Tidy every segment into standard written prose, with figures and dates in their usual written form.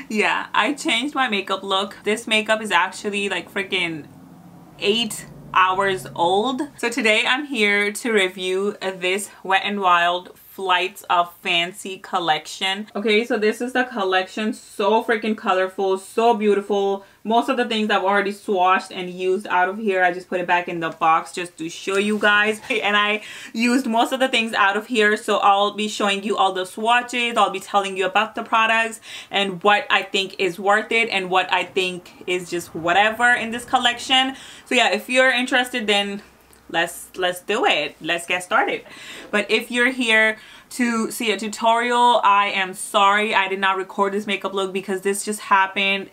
Yeah, I changed my makeup look. This makeup is actually like freaking 8 hours old. So today I'm here to review this Wet n Wild Flights of Fancy collection. Okay, so this is the collection. So freaking colorful, so beautiful. Most of the things I've already swatched and used out of here. I just put it back in the box just to show you guys. And I used most of the things out of here, so I'll be showing you all the swatches. I'll be telling you about the products and what I think is worth it and what I think is just whatever in this collection. So yeah, if you're interested, then let's do it. Let's get started. But if you're here to see a tutorial, I am sorry I did not record this makeup look because this just happened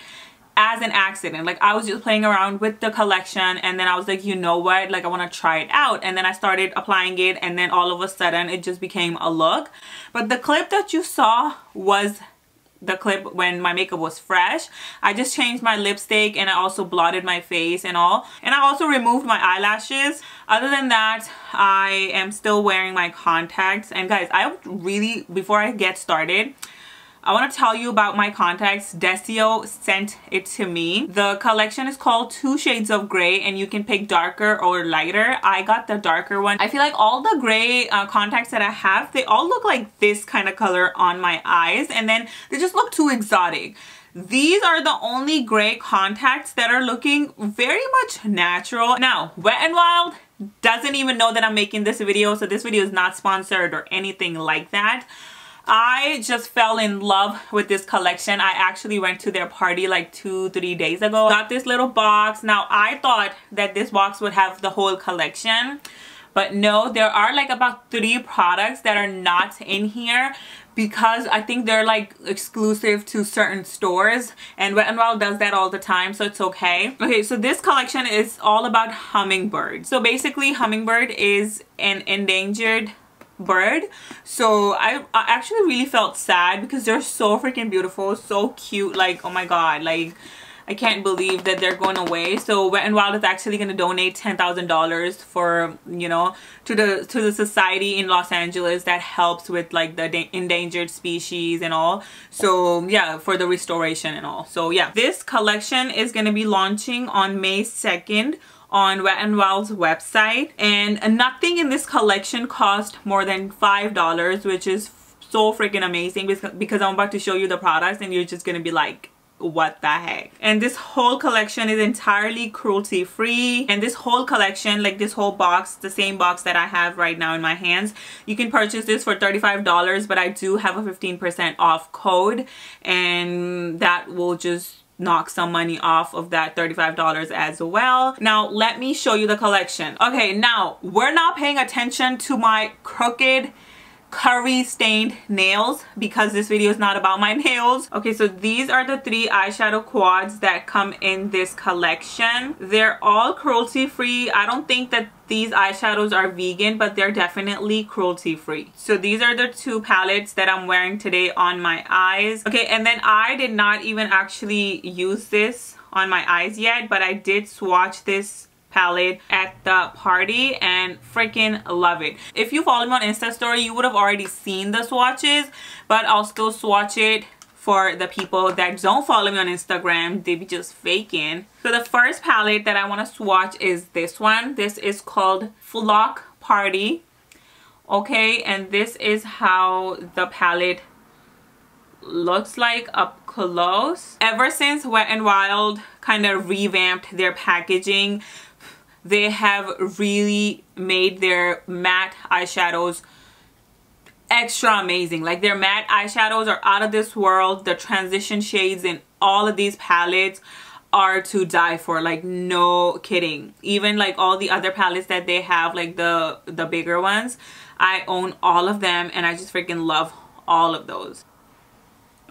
as an accident. Like, I was just playing around with the collection and then I was like, you know what, like I want to try it out, and then I started applying it and then all of a sudden it just became a look. But the clip that you saw was the clip when my makeup was fresh. I just changed my lipstick and I also blotted my face and all, and I also removed my eyelashes. Other than that, I am still wearing my contacts. And guys, I really, before I get started, I want to tell you about my contacts. Desio sent it to me. The collection is called 2 Shades of Grey and you can pick darker or lighter. I got the darker one. I feel like all the gray contacts that I have, they all look like this kind of color on my eyes, and then they just look too exotic. These are the only gray contacts that are looking very much natural. Now, Wet n Wild doesn't even know that I'm making this video, so this video is not sponsored or anything like that. I just fell in love with this collection. I actually went to their party like 2-3 days ago. Got this little box. Now, I thought that this box would have the whole collection, but no, there are like about 3 products that are not in here because I think they're like exclusive to certain stores, and Wet n Wild does that all the time, so it's okay. Okay, so this collection is all about hummingbirds. So basically, hummingbird is an endangered bird. So I actually really felt sad because they're so freaking beautiful, so cute. Like, oh my god, like I can't believe that they're going away. So Wet n Wild is actually going to donate $10,000 for, you know, to the society in Los Angeles that helps with like the endangered species and all. So yeah, for the restoration and all. So yeah, this collection is going to be launching on May 2nd on Wet n Wild's website, and nothing in this collection cost more than $5, which is so freaking amazing because I'm about to show you the products and you're just gonna be like, what the heck. And this whole collection is entirely cruelty free, and this whole collection, like this whole box, the same box that I have right now in my hands, you can purchase this for $35, but I do have a 15% off code, and that will just knock some money off of that $35 as well. Now let me show you the collection. Okay, now we're not paying attention to my crooked curry stained nails because this video is not about my nails. Okay, so these are the 3 eyeshadow quads that come in this collection. They're all cruelty free. I don't think that these eyeshadows are vegan, but they're definitely cruelty free. So these are the 2 palettes that I'm wearing today on my eyes. Okay, and then I did not even actually use this on my eyes yet, but I did swatch this palette at the party and freaking love it. If you follow me on Insta story, you would have already seen the swatches, but I'll still swatch it for the people that don't follow me on Instagram. They be just faking. So the first palette that I want to swatch is this one. This is called Flock Party. Okay, and this is how the palette looks like up close. Ever since Wet n Wild kind of revamped their packaging, they have really made their matte eyeshadows extra amazing. Like, their matte eyeshadows are out of this world. The transition shades in all of these palettes are to die for, like, no kidding. Even like all the other palettes that they have, like the bigger ones, I own all of them and I just freaking love all of those.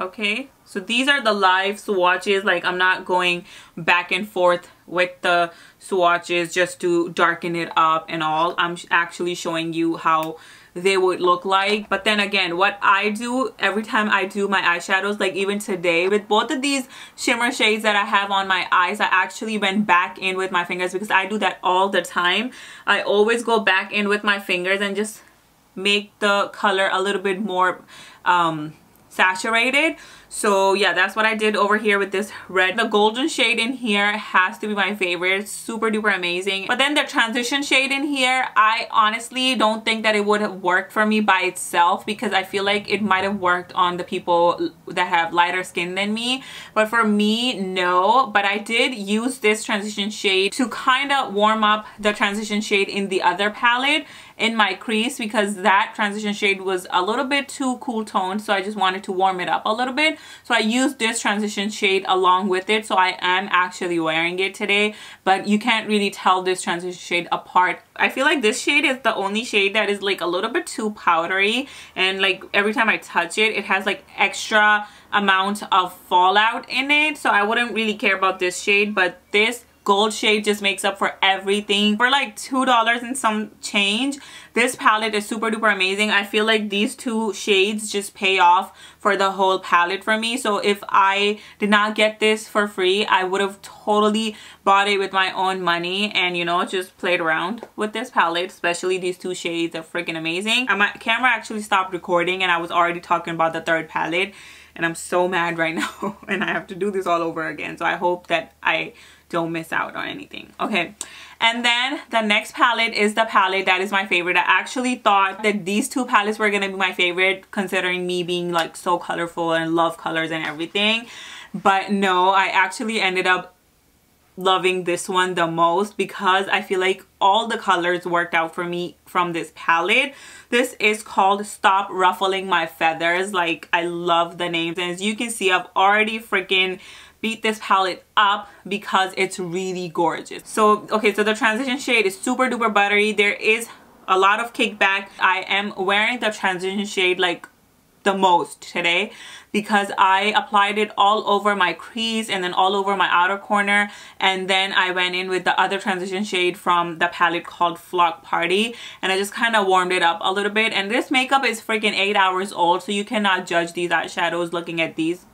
Okay, so these are the live swatches. Like, I'm not going back and forth with the swatches just to darken it up and all. I'm actually showing you how they would look like. But then again, what I do every time I do my eyeshadows, like even today with both of these shimmer shades that I have on my eyes, I actually went back in with my fingers because I do that all the time. I always go back in with my fingers and just make the color a little bit more saturated. So yeah, that's what I did over here with this red. The golden shade in here has to be my favorite. Super duper amazing. But then the transition shade in here, I honestly don't think that it would have worked for me by itself, because I feel like it might have worked on the people that have lighter skin than me. But for me, no. But I did use this transition shade to kind of warm up the transition shade in the other palette in my crease, because that transition shade was a little bit too cool toned, so I just wanted to warm it up a little bit. So I used this transition shade along with it, so I am actually wearing it today, but you can't really tell this transition shade apart. I feel like this shade is the only shade that is like a little bit too powdery, and like every time I touch it, it has like extra amount of fallout in it, so I wouldn't really care about this shade. But this gold shade just makes up for everything. For like $2 and some change, this palette is super duper amazing. I feel like these two shades just pay off for the whole palette for me. So if I did not get this for free, I would have totally bought it with my own money and, you know, just played around with this palette. Especially these two shades are freaking amazing. And my camera actually stopped recording and I was already talking about the third palette, and I'm so mad right now and I have to do this all over again. So I hope that I don't miss out on anything. Okay, and then the next palette is the palette that is my favorite. I actually thought that these two palettes were gonna be my favorite, considering me being like so colorful and love colors and everything. But no, I actually ended up loving this one the most, because I feel like all the colors worked out for me from this palette. This is called Stop Ruffling My Feathers. Like, I love the name, and as you can see, I've already freaking beat this palette up because it's really gorgeous. So okay, so the transition shade is super duper buttery. There is a lot of kickback. I am wearing the transition shade like the most today, because I applied it all over my crease and then all over my outer corner, and then I went in with the other transition shade from the palette called Flock Party, and I just kind of warmed it up a little bit. And this makeup is freaking 8 hours old, so you cannot judge these eyeshadows looking at this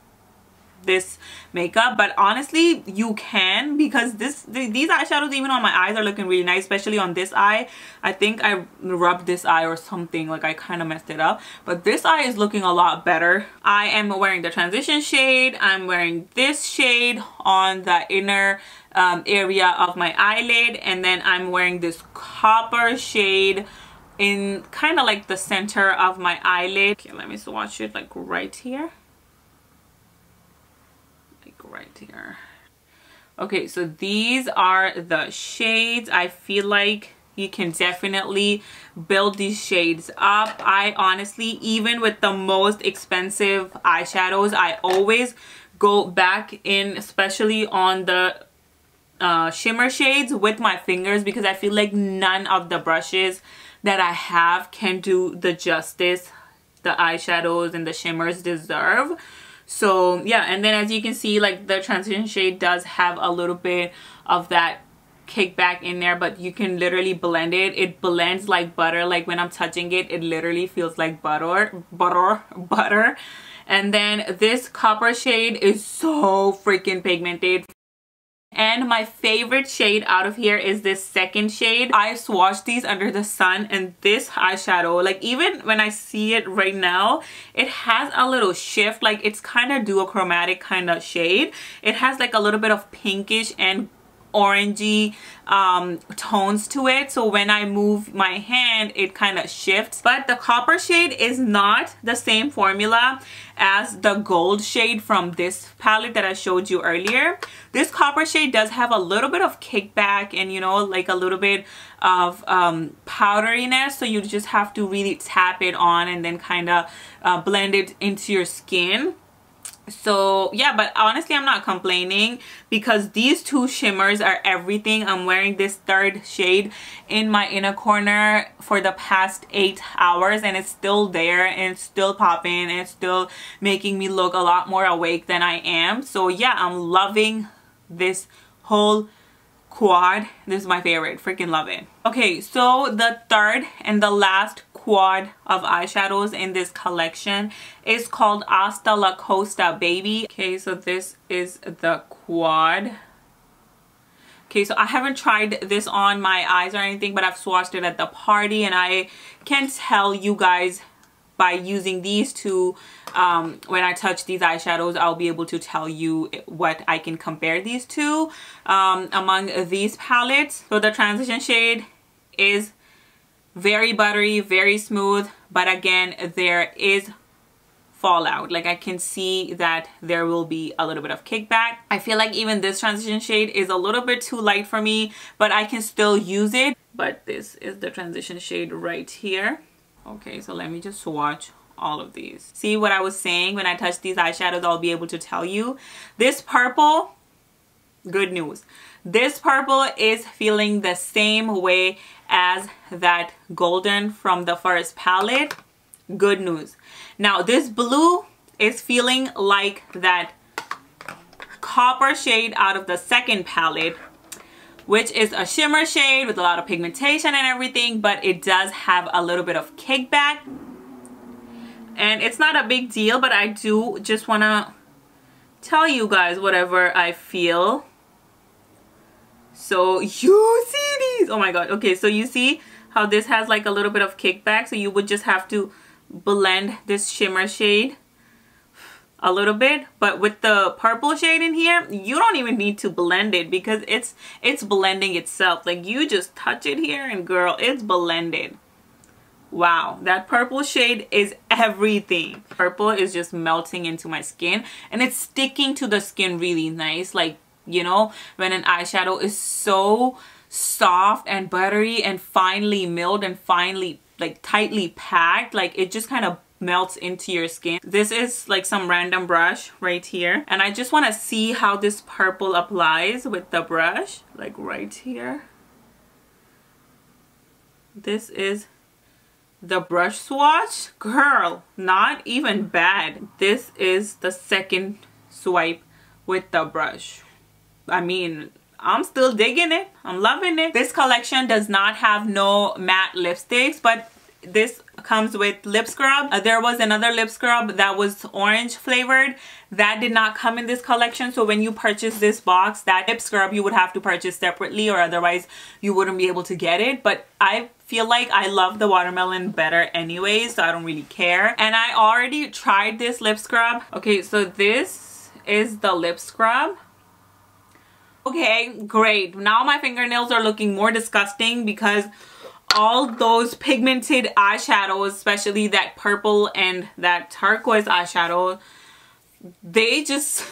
makeup. But honestly, you can, because these eyeshadows even on my eyes are looking really nice, especially on this eye. I think I rubbed this eye or something, like I kind of messed it up, but this eye is looking a lot better. I am wearing the transition shade. I'm wearing this shade on the inner area of my eyelid, and then I'm wearing this copper shade in kind of like the center of my eyelid. Okay, let me swatch it like right here. Right here. Okay, so these are the shades. I feel like you can definitely build these shades up. I honestly, even with the most expensive eyeshadows, I always go back in, especially on the shimmer shades, with my fingers, because I feel like none of the brushes that I have can do the justice the eyeshadows and the shimmers deserve. So yeah, and then as you can see, like the transition shade does have a little bit of that kickback in there, but you can literally blend it. It blends like butter. Like when I'm touching it, it literally feels like butter. And then this copper shade is so freaking pigmented. And my favorite shade out of here is this second shade. I swatched these under the sun, and this eyeshadow, like even when I see it right now, it has a little shift. Like it's kind of duochromatic kind of shade. It has like a little bit of pinkish and orangey tones to it, so when I move my hand it kind of shifts. But the copper shade is not the same formula as the gold shade from this palette that I showed you earlier. This copper shade does have a little bit of kickback and, you know, like a little bit of powderiness, so you just have to really tap it on and then kind of blend it into your skin. So yeah, but honestly I'm not complaining, because these two shimmers are everything. I'm wearing this third shade in my inner corner for the past 8 hours, and it's still there and it's still popping and it's still making me look a lot more awake than I am. So yeah, I'm loving this whole quad. This is my favorite. Freaking love it. Okay, so the third and the last quad of eyeshadows in this collection is called Hasta La Costa Baby. Okay, so this is the quad. Okay, so I haven't tried this on my eyes or anything, but I've swatched it at the party, and I can tell you guys by using these two, when I touch these eyeshadows, I'll be able to tell you what I can compare these to among these palettes. So the transition shade is very buttery, very smooth, but again, there is fallout. Like I can see that there will be a little bit of kickback. I feel like even this transition shade is a little bit too light for me, but I can still use it. But this is the transition shade right here. Okay, so let me just swatch all of these. See what I was saying? When I touch these eyeshadows, I'll be able to tell you. This purple, good news. This purple is feeling the same way as that golden from the first palette. Good news. Now this blue is feeling like that copper shade out of the second palette, which is a shimmer shade with a lot of pigmentation and everything, but it does have a little bit of kickback. And it's not a big deal, but I do just want to tell you guys whatever I feel. So you see these, oh my god. Okay, so you see how this has like a little bit of kickback, so you would just have to blend this shimmer shade a little bit. But with the purple shade in here, you don't even need to blend it because it's blending itself. Like you just touch it here and girl, it's blended. Wow, that purple shade is everything. Purple is just melting into my skin and it's sticking to the skin really nice. Like, you know, when an eyeshadow is so soft and buttery and finely milled and finely like tightly packed, like it just kind of melts into your skin. This is like some random brush right here, and I just want to see how this purple applies with the brush, like right here. This is the brush swatch. Girl, not even bad. This is the second swipe with the brush. I mean, I'm still digging it. I'm loving it. This collection does not have no matte lipsticks, but this comes with lip scrub. There was another lip scrub that was orange flavored that did not come in this collection. So when you purchase this box, that lip scrub you would have to purchase separately, or otherwise you wouldn't be able to get it. But I feel like I love the watermelon better anyway, so I don't really care. And I already tried this lip scrub. Okay, so this is the lip scrub. Okay, great. Now my fingernails are looking more disgusting because all those pigmented eyeshadows, especially that purple and that turquoise eyeshadow, they just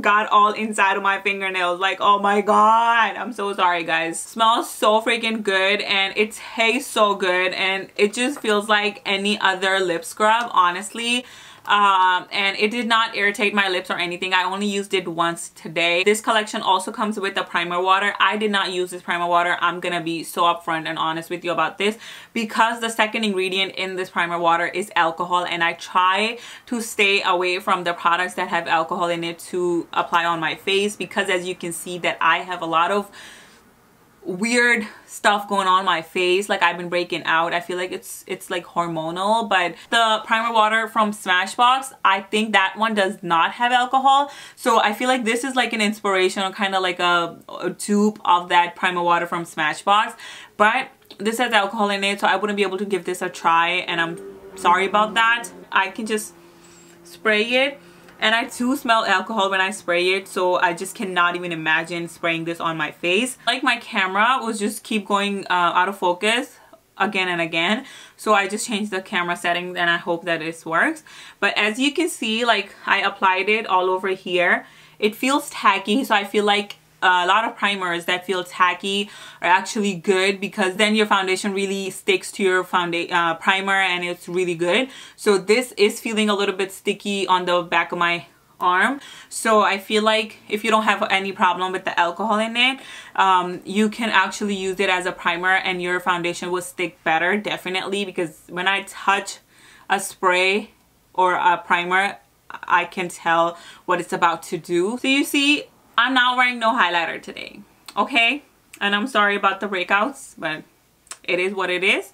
got all inside of my fingernails. Like, oh my god, I'm so sorry guys. Smells so freaking good and it tastes so good, and it just feels like any other lip scrub, honestly. And it did not irritate my lips or anything. I only used it once today. This collection also comes with the primer water. I did not use this primer water. I'm gonna be so upfront and honest with you about this, because the second ingredient in this primer water is alcohol, and I try to stay away from the products that have alcohol in it to apply on my face, because as you can see that I have a lot of weird stuff going on my face. Like I've been breaking out. I feel like it's like hormonal. But the primer water from Smashbox, I think that one does not have alcohol, so I feel like this is like an inspiration, or kind of like a dupe of that primer water from Smashbox. But this has alcohol in it, so I wouldn't be able to give this a try, and I'm sorry about that. I can just spray it, and I do smell alcohol when I spray it, so I just cannot even imagine spraying this on my face. Like my camera will just keep going out of focus again and again, so I just changed the camera settings and I hope that this works. But as you can see, like I applied it all over here. It feels tacky, so I feel like a lot of primers that feel tacky are actually good, because then your foundation really sticks to your primer and it's really good. So this is feeling a little bit sticky on the back of my arm, so I feel like if you don't have any problem with the alcohol in it, you can actually use it as a primer and your foundation will stick better, definitely, because when I touch a spray or a primer, I can tell what it's about to do. So you see, I'm not wearing no highlighter today, okay? And I'm sorry about the breakouts, but it is what it is.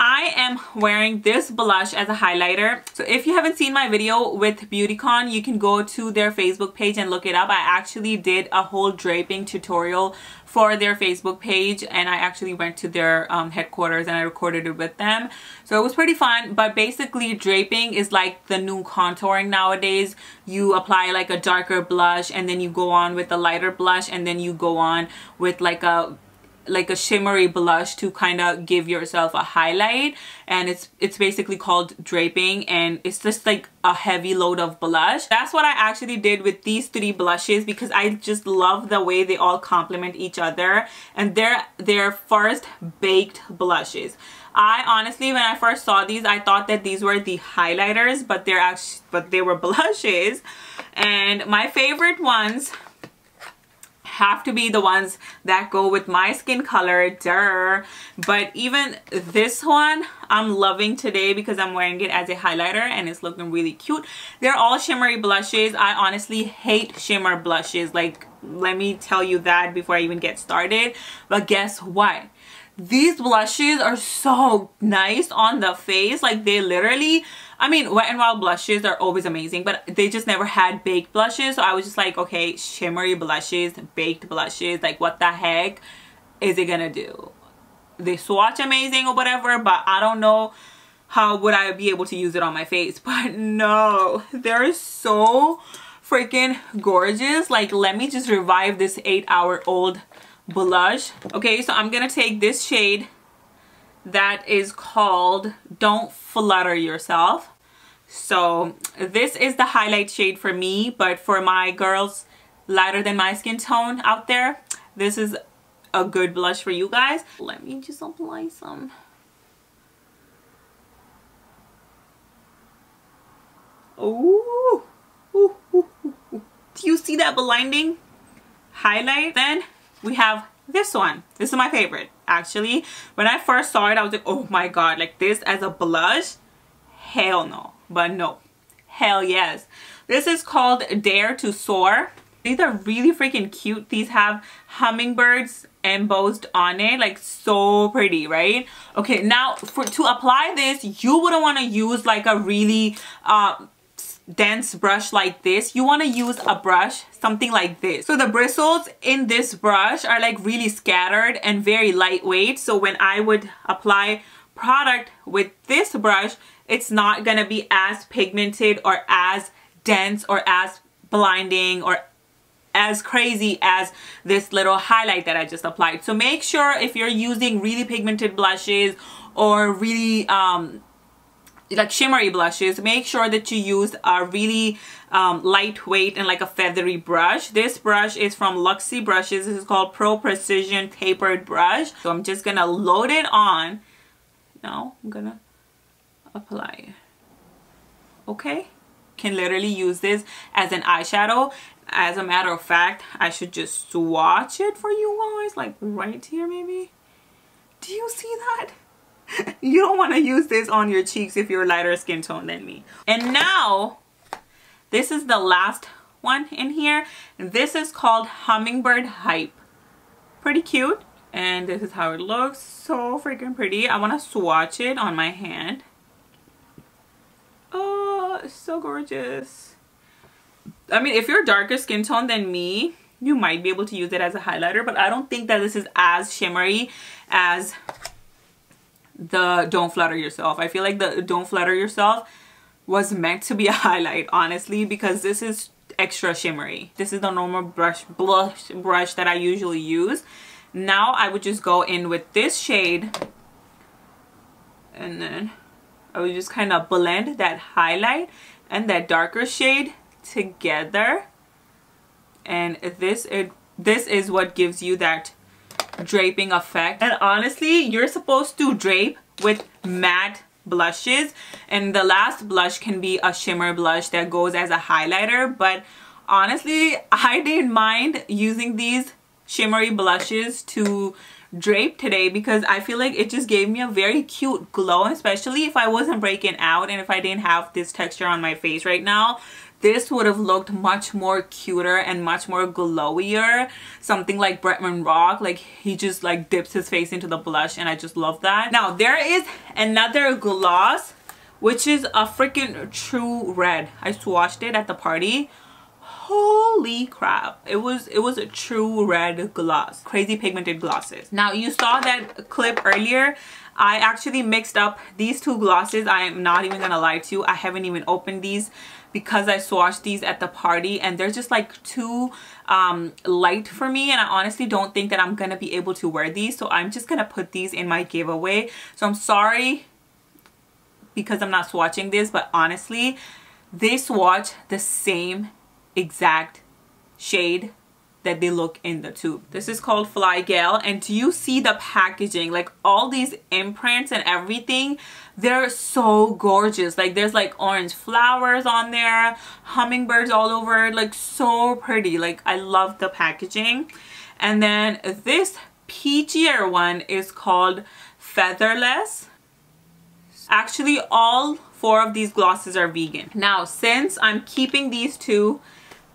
I am wearing this blush as a highlighter. So if you haven't seen my video with BeautyCon, you can go to their Facebook page and look it up. I actually did a whole draping tutorial for their Facebook page, and I actually went to their headquarters and I recorded it with them. So it was pretty fun. But basically, draping is like the new contouring nowadays. You apply like a darker blush and then you go on with a lighter blush, and then you go on with like a shimmery blush to kind of give yourself a highlight. And it's basically called draping, and it's just like a heavy load of blush. That's what I actually did with these 3 blushes, because I just love the way they all complement each other, and they're first baked blushes. I honestly, when I first saw these, I thought that these were the highlighters, but they were blushes. And my favorite ones have to be the ones that go with my skin color, but even this one I'm loving today because I'm wearing it as a highlighter and it's looking really cute. They're all shimmery blushes. I honestly hate shimmer blushes, like, let me tell you that before I even get started. But guess what? These blushes are so nice on the face. Like, they literally, I mean, Wet n Wild blushes are always amazing, but they just never had baked blushes. So I was just like, okay, shimmery blushes, baked blushes, like, what the heck is it gonna do? They swatch amazing or whatever, but I don't know how would I be able to use it on my face. But no, they're so freaking gorgeous. Like, let me just revive this 8-hour-old blush. Okay, so I'm gonna take this shade that is called Don't Flutter Yourself. So this is the highlight shade for me, but for my girls lighter than my skin tone out there, this is a good blush for you guys. Let me just apply some. Ooh. Ooh, ooh, ooh, ooh. Do you see that blinding highlight? Then we have this one. This is my favorite, actually. When I first saw it, I was like, oh my god, like this as a blush? Hell no. But no. Hell yes. This is called Dare to Soar. These are really freaking cute. These have hummingbirds embossed on it, like so pretty, right? Okay, now to apply this, you wouldn't want to use like a really dense brush like this. You want to use a brush something like this. So the bristles in this brush are like really scattered and very lightweight, so when I would apply product with this brush, it's not gonna be as pigmented or as dense or as blinding or as crazy as this little highlight that I just applied. So make sure if you're using really pigmented blushes or really like shimmery blushes, make sure that you use a really lightweight and like a feathery brush. This brush is from Luxie Brushes. This is called Pro Precision Tapered Brush. So I'm just gonna load it on. Now I'm gonna apply it. Okay, can literally use this as an eyeshadow. As a matter of fact, I should just swatch it for you guys, like right here maybe. Do you see that? You don't want to use this on your cheeks if you're lighter skin tone than me. And now, this is the last one in here. This is called Hummingbird Hype. Pretty cute. And this is how it looks. So freaking pretty. I want to swatch it on my hand. Oh, it's so gorgeous. I mean, if you're darker skin tone than me, you might be able to use it as a highlighter, but I don't think that this is as shimmery as the Don't Flutter Yourself. I feel like the Don't Flutter Yourself was meant to be a highlight, honestly, because this is extra shimmery. This is the normal blush that I usually use. Now I would just go in with this shade, and then I would just kind of blend that highlight and that darker shade together, and this is what gives you that draping effect. And honestly, you're supposed to drape with matte blushes, and the last blush can be a shimmer blush that goes as a highlighter, but honestly I didn't mind using these shimmery blushes to drape today because I feel like it just gave me a very cute glow, especially if I wasn't breaking out and if I didn't have this texture on my face right now. this would have looked much more cuter and much more glowier. Something like Bretman Rock, like he just like dips his face into the blush, and I just love that. Now there is another gloss, which is a freaking true red. I swatched it at the party. Holy crap, it was a true red gloss. Crazy pigmented glosses. Now you saw that clip earlier. I actually mixed up these two glosses. I am not even gonna lie to you, I haven't even opened these because I swatched these at the party, and they're just like too light for me, and I honestly don't think that I'm gonna be able to wear these, so I'm just gonna put these in my giveaway. So I'm sorry because I'm not swatching this, but honestly they swatch the same exact shade that they look in the tube. This is called Fly Gal, and do you see the packaging? Like all these imprints and everything, they're so gorgeous. Like there's like orange flowers on there, hummingbirds all over it, like so pretty. Like I love the packaging. And then this peachier one is called Featherless. Actually all 4 of these glosses are vegan. Now since I'm keeping these 2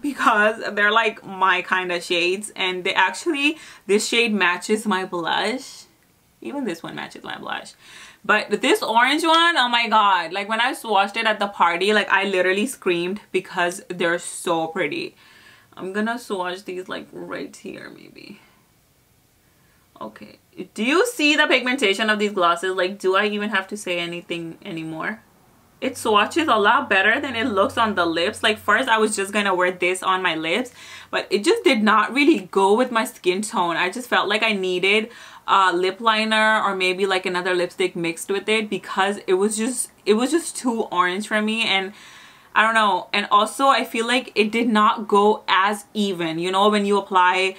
because they're like my kind of shades, and they actually, this shade matches my blush. Even this one matches my blush. But this orange one, oh my god, like when I swatched it at the party, like I literally screamed because they're so pretty. I'm gonna swatch these like right here maybe. Okay, do you see the pigmentation of these glosses? Like, do I even have to say anything anymore? It swatches a lot better than it looks on the lips. Like first I was just gonna wear this on my lips, but it just did not really go with my skin tone. I just felt like I needed a lip liner or maybe like another lipstick mixed with it, because it was just too orange for me, and I don't know. And also I feel like it did not go as even, you know, when you apply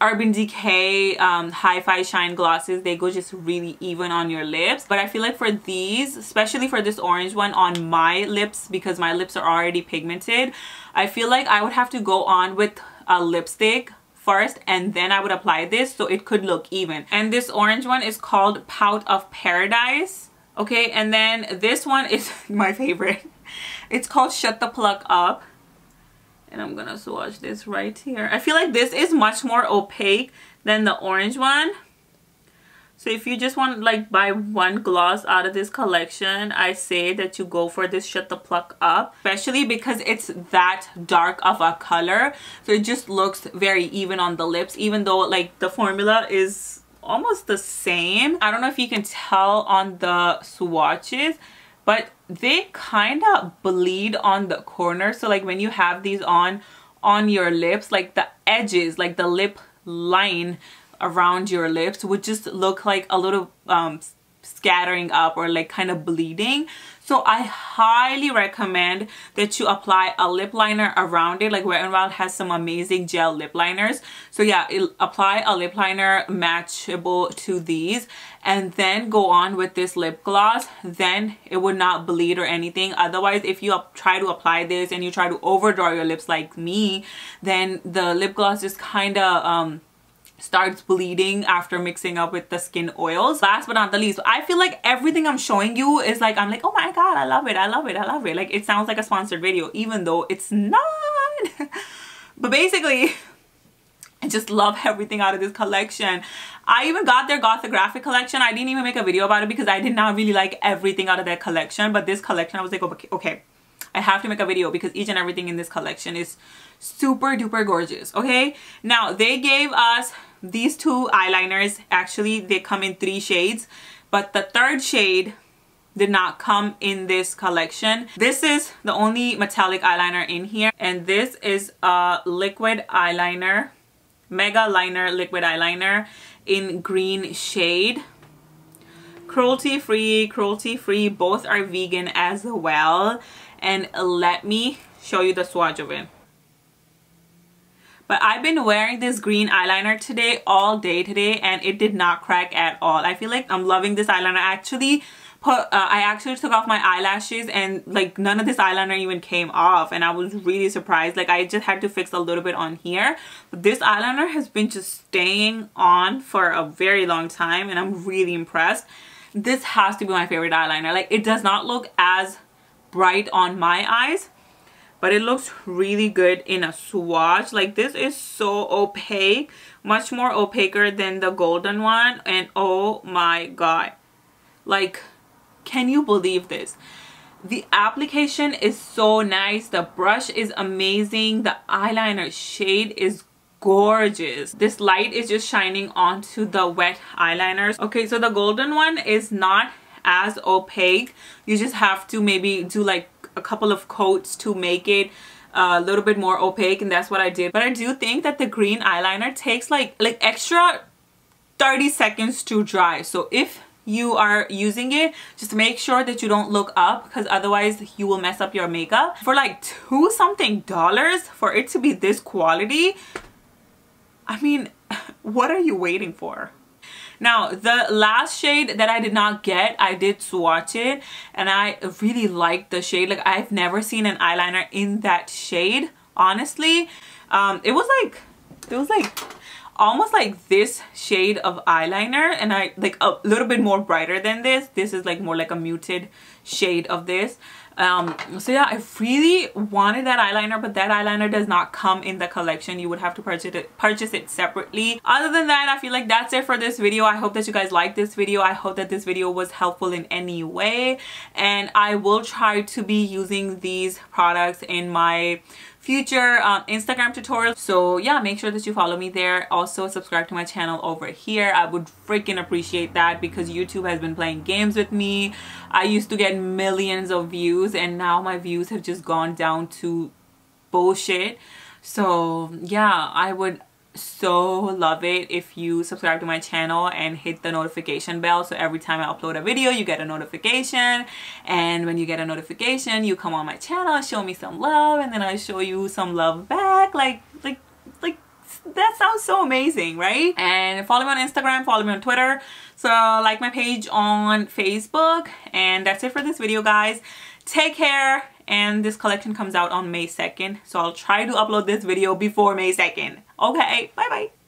Urban Decay Hi-Fi Shine glosses, they go just really even on your lips. But I feel like for these, especially for this orange one on my lips, because my lips are already pigmented, I feel like I would have to go on with a lipstick first and then I would apply this so it could look even. And this orange one is called Pout of Paradise. Okay, and then this one is my favorite. It's called Shut the Pluck Up. And I'm gonna swatch this right here. I feel like this is much more opaque than the orange one. So if you just want like buy one gloss out of this collection, I say that you go for this Shut the Pluck Up. Especially because it's that dark of a color. So it just looks very even on the lips, even though like the formula is almost the same. I don't know if you can tell on the swatches, but they kind of bleed on the corner. So like when you have these on your lips, like the edges, like the lip line around your lips would just look like a little scattering up or like kind of bleeding. So I highly recommend that you apply a lip liner around it. Like Wet n Wild has some amazing gel lip liners. So yeah, apply a lip liner matchable to these and then go on with this lip gloss. Then it would not bleed or anything. Otherwise, if you try to apply this and you try to overdraw your lips like me, then the lip gloss just kind of starts bleeding after mixing up with the skin oils. Last but not the least, I feel like everything I'm showing you is like, I'm like, oh my god, I love it, I love it, I love it. Like it sounds like a sponsored video, even though it's not. But basically, I just love everything out of this collection. I even got their Gothographic collection. I didn't even make a video about it because I did not really like everything out of that collection. But this collection, I was like, okay, I have to make a video because each and everything in this collection is super duper gorgeous. Okay, now they gave us these 2 eyeliners. Actually, they come in 3 shades, but the 3rd shade did not come in this collection. This is the only metallic eyeliner in here, and this is a liquid eyeliner, mega liner liquid eyeliner in green shade. Cruelty free, both are vegan as well. And let me show you the swatch of it. But I've been wearing this green eyeliner today, all day today, and it did not crack at all. I feel like I'm loving this eyeliner. I actually took off my eyelashes and like none of this eyeliner even came off, and I was really surprised. Like I just had to fix a little bit on here. But this eyeliner has been just staying on for a very long time, and I'm really impressed. This has to be my favorite eyeliner. Like it does not look as bright on my eyes, but it looks really good in a swatch. Like this is so opaque, much more opaquer than the golden one, and oh my god, like, can you believe this? The application is so nice, the brush is amazing, the eyeliner shade is gorgeous. This light is just shining onto the wet eyeliners. Okay, so the golden one is not as opaque. You just have to maybe do like a couple of coats to make it a little bit more opaque, and that's what I did. But I do think that the green eyeliner takes like extra 30 seconds to dry. So if you are using it, just make sure that you don't look up, because otherwise you will mess up your makeup. For like $2 something for it to be this quality, I mean, what are you waiting for? Now, the last shade that I did not get, I did swatch it, and I really liked the shade. Like, I've never seen an eyeliner in that shade, honestly. It was like almost like this shade of eyeliner, and I like a little bit more brighter than this. This is like more like a muted shade of this. So yeah, I really wanted that eyeliner, but that eyeliner does not come in the collection. You would have to purchase it separately. Other than that, I feel like that's it for this video. I hope that you guys liked this video. I hope that this video was helpful in any way, and I will try to be using these products in my future Instagram tutorials. So yeah, make sure that you follow me there. Also subscribe to my channel over here. I would freaking appreciate that, because YouTube has been playing games with me. I used to get millions of views, and now my views have just gone down to bullshit. So yeah, I would so love it if you subscribe to my channel and hit the notification bell, so every time I upload a video you get a notification, and when you get a notification you come on my channel, show me some love, and then I show you some love back. Like that sounds so amazing, right? And follow me on Instagram, follow me on Twitter, so like my page on Facebook. And that's it for this video, guys. Take care. And this collection comes out on May 2nd, so I'll try to upload this video before May 2nd. Okay, bye bye.